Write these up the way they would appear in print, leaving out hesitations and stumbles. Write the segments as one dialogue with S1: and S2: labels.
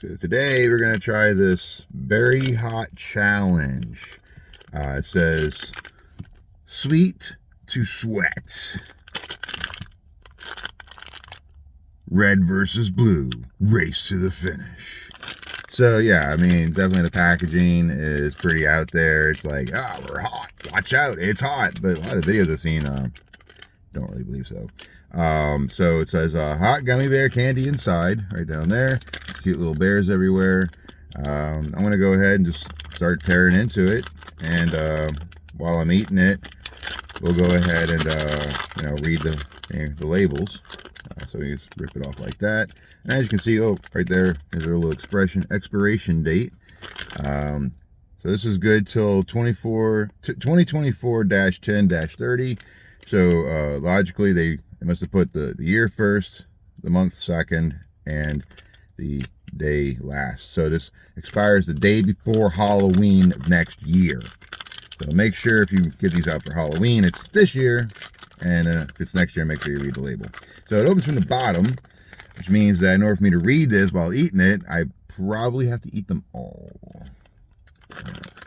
S1: So today we're going to try this Berry Hot Challenge. It says, sweet to sweat. Red versus blue, race to the finish. So yeah, I mean, definitely the packaging is pretty out there. It's like, we're hot. Watch out, it's hot. But a lot of the videos I've seen, don't really believe so. So it says hot gummy bear candy inside, right down there. Cute little bears everywhere. I'm gonna go ahead and just start tearing into it, and while I'm eating it, we'll go ahead and read the labels. So you just rip it off like that, and as you can see, right there is our little expiration date. So this is good till 2024-10-30. So logically, they must have put the year first, the month second, and the day last. So this expires the day before Halloween of next year. So make sure if you get these out for Halloween, it's this year, and if it's next year, make sure you read the label. So it opens from the bottom, which means that in order for me to read this while eating it, I probably have to eat them all.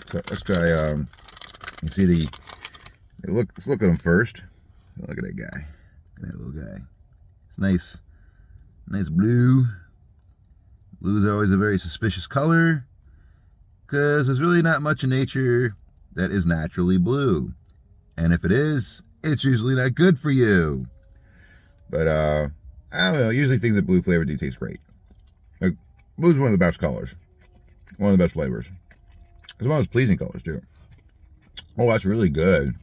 S1: So let's try. You see let's look at them first. Look at that guy. Look at that little guy. It's nice blue. Blue is always a very suspicious color, because there's really not much in nature that is naturally blue. And if it is, it's usually not good for you. But, I don't know, usually things that blue flavor do taste great. Like, blue's one of the best colors. One of the best flavors. It's one of those pleasing colors, too. Oh, that's really good.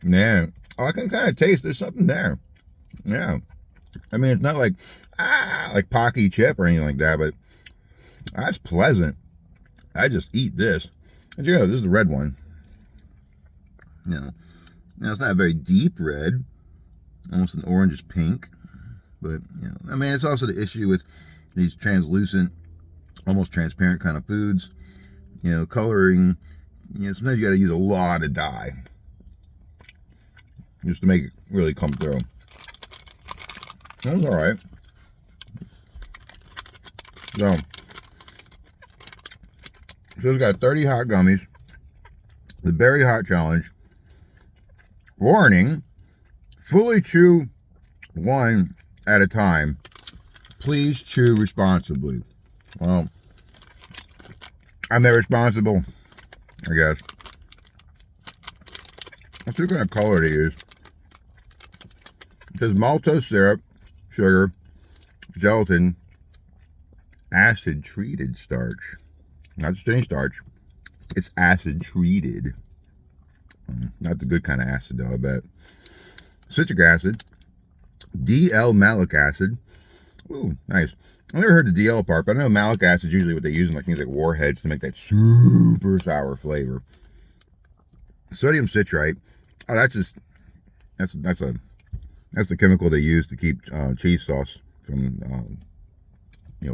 S1: Man. Oh, I can kind of taste there's something there. Yeah. I mean, it's not like Pocky chip or anything like that, but that's pleasant. I just eat this. And this is the red one. Now it's not a very deep red, almost an orangish pink, but I mean, it's also the issue with these translucent, almost transparent kind of foods. Coloring. Sometimes you got to use a lot of dye just to make it really come through. That was all right. So it's got 30 hot gummies. The Berry Hot Challenge. Warning, fully chew one at a time. Please chew responsibly. Well, I'm irresponsible, I guess. Let's see what kind of color to use. It says maltose syrup, sugar, gelatin, acid-treated starch. Not just any starch. It's acid-treated. Not the good kind of acid, though, I bet. Citric acid. DL malic acid. Ooh, nice. I've never heard the DL part, but I know malic acid is usually what they use in things like warheads to make that super sour flavor. Sodium citrate. Oh, that's the chemical they use to keep cheese sauce from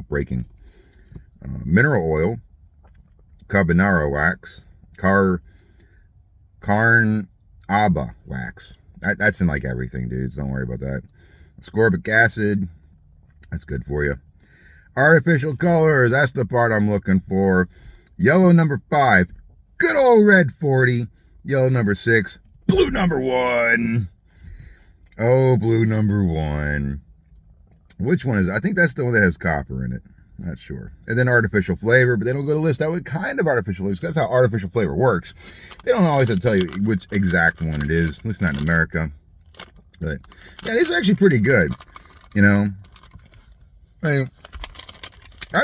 S1: breaking. Mineral oil, carbonara wax, carnauba wax. That's in like everything, dudes. Don't worry about that. Ascorbic acid, that's good for you. Artificial colors, that's the part I'm looking for. Yellow number 5, good old red 40. Yellow number 6, blue number 1. Oh, blue number 1. Which one is it? I think that's the one that has copper in it. Not sure. And then artificial flavor, but they don't go to list out what kind of artificial flavor. That's how artificial flavor works. They don't always have to tell you which exact one it is. At least not in America. But yeah, these are actually pretty good. I mean, I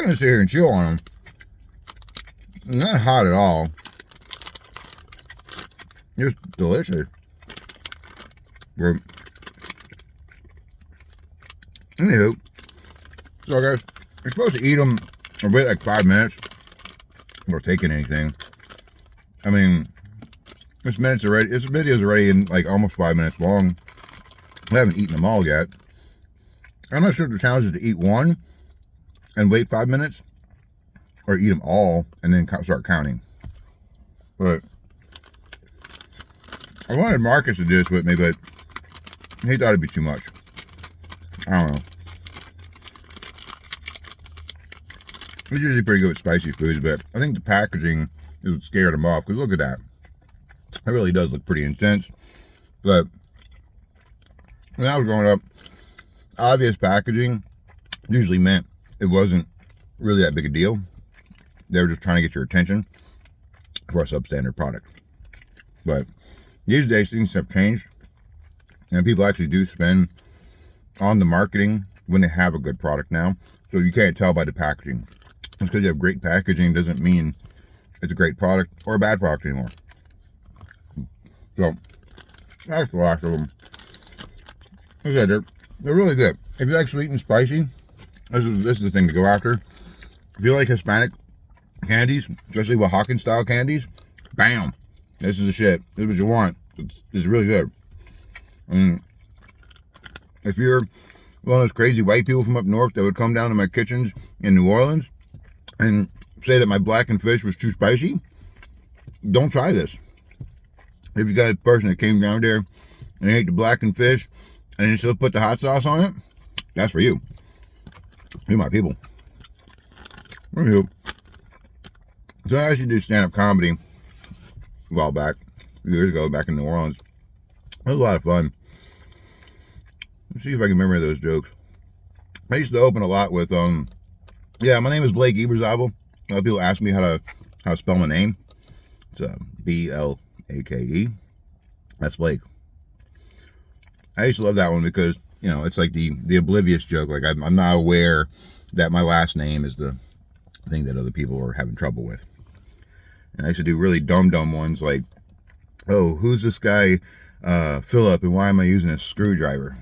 S1: can sit here and chew on them. Not hot at all. Just delicious. But anywho, so guys, you're supposed to eat them or wait like 5 minutes before taking anything. I mean, this video is already in like almost 5 minutes long. I haven't eaten them all yet. I'm not sure if the challenge is to eat one and wait 5 minutes, or eat them all and then start counting. But I wanted Marcus to do this with me, but he thought it'd be too much. I don't know. It's usually pretty good with spicy foods, but I think the packaging is what scared them off. Because look at that. It really does look pretty intense. But when I was growing up, obvious packaging usually meant it wasn't really that big a deal. They were just trying to get your attention for a substandard product. But these days, things have changed. And people actually do spend on the marketing when they have a good product now. So you can't tell by the packaging. Just because you have great packaging doesn't mean it's a great product or a bad product anymore. So that's the last of them. Like I said, they're really good. If you like sweet and spicy, this is the thing to go after. If you like Hispanic candies, especially Oaxacan style candies, bam, this is the shit. This is what you want. It's really good. I mean, if you're one of those crazy white people from up north that would come down to my kitchens in New Orleans and say that my blackened fish was too spicy, don't try this. If you got a person that came down there and ate the blackened fish and then still put the hot sauce on it, that's for you. You're my people. Anywho, so I actually did stand-up comedy a while back, a few years ago, back in New Orleans. It was a lot of fun. Let's see if I can remember those jokes. I used to open a lot with, yeah, my name is Blake Eberzabel. A lot of people ask me how to spell my name. It's B-L-A-K-E. That's Blake. I used to love that one because, you know, it's like the oblivious joke. Like, I'm not aware that my last name is the thing that other people are having trouble with. And I used to do really dumb ones like, oh, who's this guy, Philip, and why am I using a screwdriver?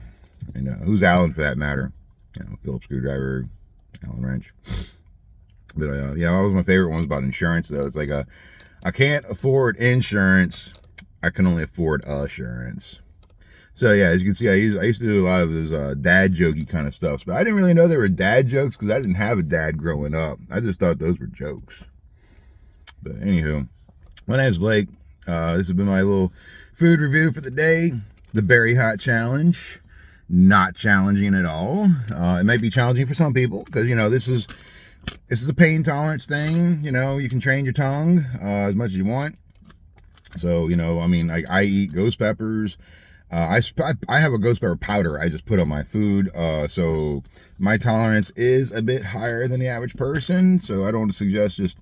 S1: And who's Alan for that matter? You know, Philip Screwdriver, Allen Wrench. But, yeah, always my favorite ones about insurance, though. It's like, I can't afford insurance. I can only afford assurance. So, yeah, as you can see, I used to do a lot of those dad jokey kind of stuff. But I didn't really know they were dad jokes because I didn't have a dad growing up. I just thought those were jokes. But, anywho, my name's Blake. This has been my little food review for the day. The Berry Hot Challenge. Not challenging at all. It might be challenging for some people because, you know, this is a pain tolerance thing. You know, you can train your tongue as much as you want. So, you know, I mean, I eat ghost peppers. I have a ghost pepper powder I just put on my food. So my tolerance is a bit higher than the average person. So I don't suggest just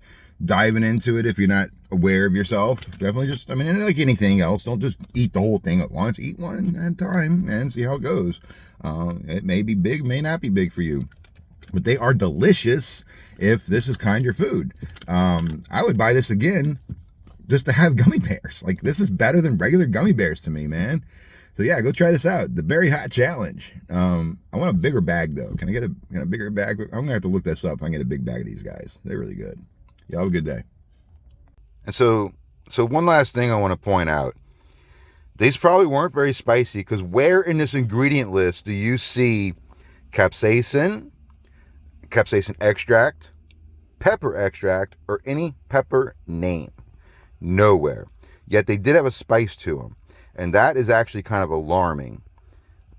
S1: diving into it if you're not aware of yourself. Definitely just, I mean, like anything else, don't just eat the whole thing at once. Eat one at a time and see how it goes. It may be big, may not be big for you, but they are delicious if this is kind of your food. I would buy this again just to have gummy bears. Like, this is better than regular gummy bears to me, man. So yeah, go try this out. The Berry Hot Challenge. I want a bigger bag though. Can I get a bigger bag? I'm gonna have to look this up if I can get a big bag of these guys. They're really good. Yeah, have a good day. And so one last thing I want to point out. These probably weren't very spicy because where in this ingredient list do you see capsaicin extract, pepper extract, or any pepper name? Nowhere. Yet they did have a spice to them. And that is actually kind of alarming.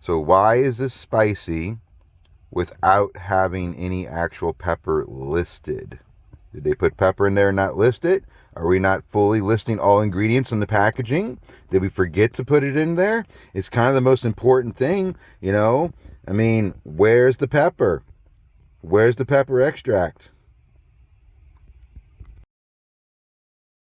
S1: So why is this spicy without having any actual pepper listed? Did they put pepper in there and not list it? Are we not fully listing all ingredients in the packaging? Did we forget to put it in there? It's kind of the most important thing, you know? I mean, where's the pepper? Where's the pepper extract?